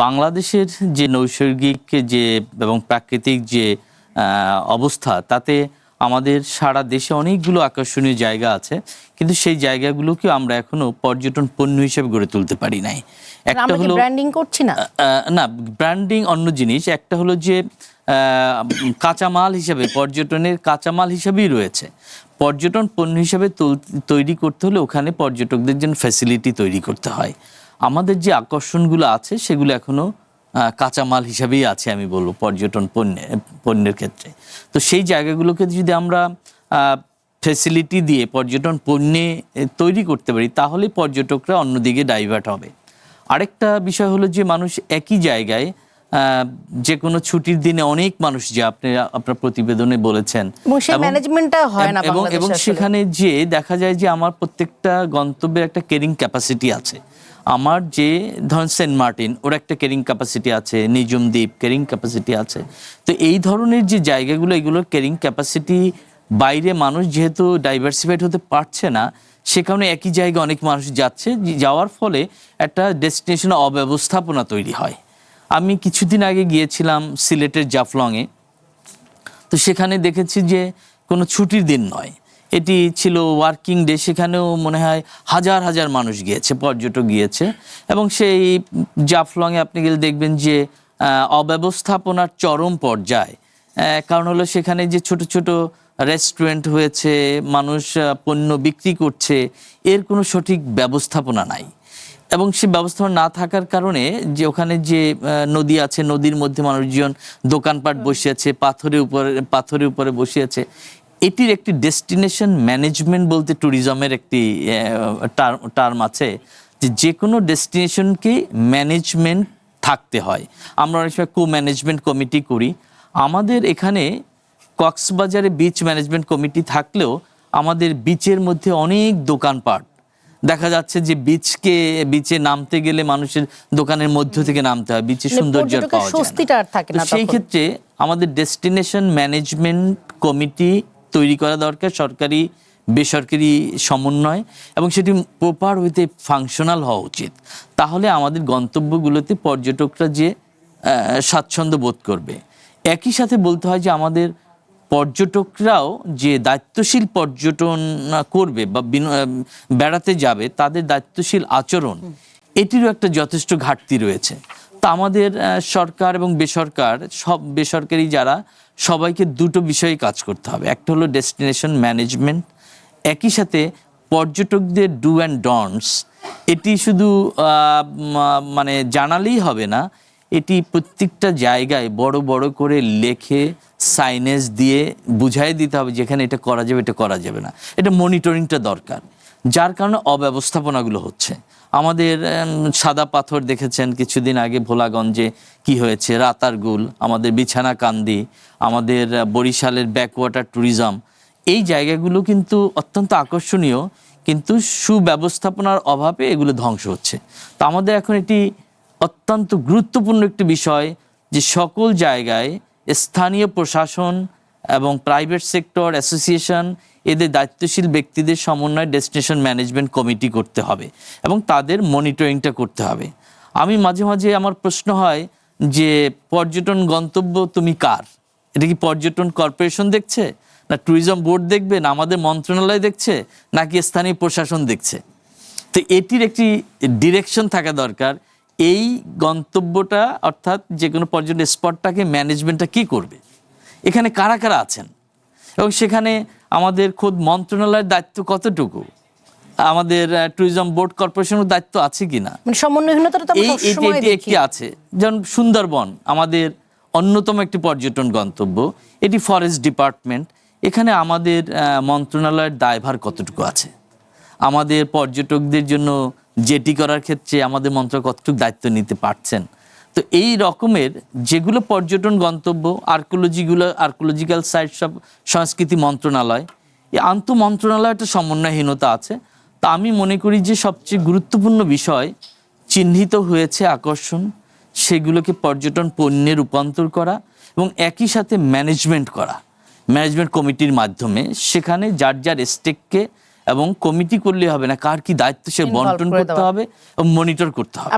বাংলাদেশের যে নৈসর্গিক যে এবং প্রাকৃতিক যে অবস্থা, তাতে আমাদের সারা দেশে অনেকগুলো আকর্ষণীয় জায়গা আছে, কিন্তু সেই জায়গাগুলোকে আমরা এখনো পর্যটন পণ্য হিসেবে গড়ে তুলতে পারি নাই। একটা হলো ব্র্যান্ডিং করছি না, না ব্র্যান্ডিং অন্য জিনিস। একটা হলো যে কাঁচামাল হিসাবে, পর্যটনের কাঁচামাল হিসাবেই রয়েছে। পর্যটন পণ্য হিসাবে তৈরি করতে হলে ওখানে পর্যটকদের জন্য ফ্যাসিলিটি তৈরি করতে হয়। আমাদের যে আকর্ষণগুলো আছে সেগুলো এখনো কাঁচামাল হিসাবেই আছে, আমি বলবো পর্যটন পণ্যের ক্ষেত্রে। তো সেই জায়গাগুলোকে যদি আমরা ফ্যাসিলিটি দিয়ে পর্যটন পণ্যে তৈরি করতে পারি, তাহলে পর্যটকরা অন্যদিকে ডাইভার্ট হবে। আরেকটা বিষয় হলো যে মানুষ একই জায়গায় যে কোনো ছুটির দিনে অনেক মানুষ, যে আপনি আপনার প্রতিবেদনে বলেছেন, এবং সেখানে যে দেখা যায় যে আমার প্রত্যেকটা গন্তব্যের একটা ক্যারিং ক্যাপাসিটি আছে। আমার যে ধরেন সেন্ট মার্টিন, ওর একটা ক্যারিং ক্যাপাসিটি আছে, নিজম দ্বীপ ক্যারিং ক্যাপাসিটি আছে। তো এই ধরনের যে জায়গাগুলো, এগুলোর ক্যারিং ক্যাপাসিটি বাইরে মানুষ যেহেতু ডাইভার্সিফাইড হতে পারছে না, সে কারণে একই জায়গায় অনেক মানুষ যাচ্ছে, যাওয়ার ফলে একটা ডেস্টিনেশন অব্যবস্থাপনা তৈরি হয়। আমি কিছুদিন আগে গিয়েছিলাম সিলেটের জাফলংয়ে। তো সেখানে দেখেছি যে কোনো ছুটির দিন নয়, এটি ছিল ওয়ার্কিং ডে। সেখানেও মনে হয় হাজার হাজার মানুষ গিয়েছে, পর্যটক গিয়েছে। এবং সেই জাফলংয়ে আপনি গেলে দেখবেন যে অব্যবস্থাপনার চরম পর্যায়ে। কারণ হলো সেখানে যে ছোট ছোট রেস্টুরেন্ট হয়েছে, মানুষ পণ্য বিক্রি করছে, এর কোনো সঠিক ব্যবস্থাপনা নাই। এবং সে ব্যবস্থাপনা না থাকার কারণে যে ওখানে যে নদী আছে, নদীর মধ্যে মানুষজন দোকানপাট বসে আছে, পাথরের উপরে বসে আছে। এটির একটি ডেস্টিনেশন ম্যানেজমেন্ট বলতে ট্যুরিজমের একটি টার্ম আছে, যে কোনো ডেস্টিনেশনকে ম্যানেজমেন্ট থাকতে হয়। আমরা অনেক সময় ম্যানেজমেন্ট কমিটি করি। আমাদের এখানে কক্সবাজারে বিচ ম্যানেজমেন্ট কমিটি থাকলেও আমাদের বিচের মধ্যে অনেক দোকানপাট দেখা যাচ্ছে, যে বিচে নামতে গেলে মানুষের দোকানের মধ্য থেকে নামতে হয়, বিচের সৌন্দর্য পাওয়া যায় না। সেই ক্ষেত্রে আমাদের ডেস্টিনেশন ম্যানেজমেন্ট কমিটি তৈরি করা দরকার, সরকারি বেসরকারি সমন্বয়, এবং সেটি প্রপার ওয়েতে ফাংশনাল হওয়া উচিত। তাহলে আমাদের গন্তব্যগুলোতে পর্যটকরা যে স্বাচ্ছন্দ্য বোধ করবে। একই সাথে বলতে হয় যে আমাদের পর্যটকরাও যে দায়িত্বশীল পর্যটন করবে বা বেড়াতে যাবে, তাদের দায়িত্বশীল আচরণ, এটিরও একটা যথেষ্ট ঘাটতি রয়েছে। তা আমাদের সরকার এবং বেসরকার, সব বেসরকারি যারা, সবাইকে দুটো বিষয়ে কাজ করতে হবে। একটা হলো ডেস্টিনেশন ম্যানেজমেন্ট, একই সাথে পর্যটকদের ডু অ্যান্ড ডন্টস। এটি শুধু মানে জানালেই হবে না, এটি প্রত্যেকটা জায়গায় বড় বড় করে লেখে সাইনেজ দিয়ে বুঝাই দিতে হবে, যেখানে এটা করা যাবে, এটা করা যাবে না। এটা মনিটরিংটা দরকার, যার কারণে অব্যবস্থাপনাগুলো হচ্ছে। আমাদের সাদা পাথর দেখেছেন কিছুদিন আগে ভোলাগঞ্জে কি হয়েছে, রাতারগুল, আমাদের বিছানাকান্দি, আমাদের বরিশালের ব্যাকওয়াটার ট্যুরিজম, এই জায়গাগুলো কিন্তু অত্যন্ত আকর্ষণীয়, কিন্তু সুব্যবস্থাপনার অভাবে এগুলো ধ্বংস হচ্ছে। তো আমাদের এখন এটি অত্যন্ত গুরুত্বপূর্ণ একটি বিষয় যে সকল জায়গায় স্থানীয় প্রশাসন এবং প্রাইভেট সেক্টর অ্যাসোসিয়েশন, এদের দায়িত্বশীল ব্যক্তিদের সমন্বয়ে ডেস্টিনেশন ম্যানেজমেন্ট কমিটি করতে হবে এবং তাদের মনিটরিংটা করতে হবে। আমি মাঝে মাঝে আমার প্রশ্ন হয় যে পর্যটন গন্তব্য তুমি কার? এটা কি পর্যটন কর্পোরেশন দেখছে, না ট্যুরিজম বোর্ড দেখবে, না আমাদের মন্ত্রণালয় দেখছে, নাকি স্থানীয় প্রশাসন দেখছে? তো এটির একটি ডিরেকশন থাকা দরকার। এই গন্তব্যটা, অর্থাৎ যে কোনো পর্যটন স্পটটাকে ম্যানেজমেন্টটা কি করবে, এখানে কারা কারা আছেন, এবং সেখানে আমাদের খোদ মন্ত্রণালয়ের দায়িত্ব কতটুকু, আমাদের ট্যুরিজম বোর্ড কর্পোরেশনের দায়িত্ব আছে কিনা, এটি একটি আছে। যেমন সুন্দরবন আমাদের অন্যতম একটি পর্যটন গন্তব্য, এটি ফরেস্ট ডিপার্টমেন্ট। এখানে আমাদের মন্ত্রণালয়ের দায়ভার কতটুকু আছে, আমাদের পর্যটকদের জন্য জেটি করার ক্ষেত্রে আমাদের মন্ত্রণালয় কতটুকু দায়িত্ব নিতে পারছেন। তো এই রকমের যেগুলো পর্যটন গন্তব্য, আর্কোলজিক্যাল সাইট সব সংস্কৃতি মন্ত্রণালয়, এই আন্তঃমন্ত্রণালয় একটা সমন্বয়হীনতা আছে। তা আমি মনে করি যে সবচেয়ে গুরুত্বপূর্ণ বিষয় চিহ্নিত হয়েছে আকর্ষণ, সেগুলোকে পর্যটন পণ্যে রূপান্তর করা এবং একই সাথে ম্যানেজমেন্ট করা, ম্যানেজমেন্ট কমিটির মাধ্যমে। সেখানে যার যার স্টেককে এবং কমিটি করলে হবে না, কার কি দায়িত্ব সে বন্টন করতে হবে এবং মনিটর করতে হবে।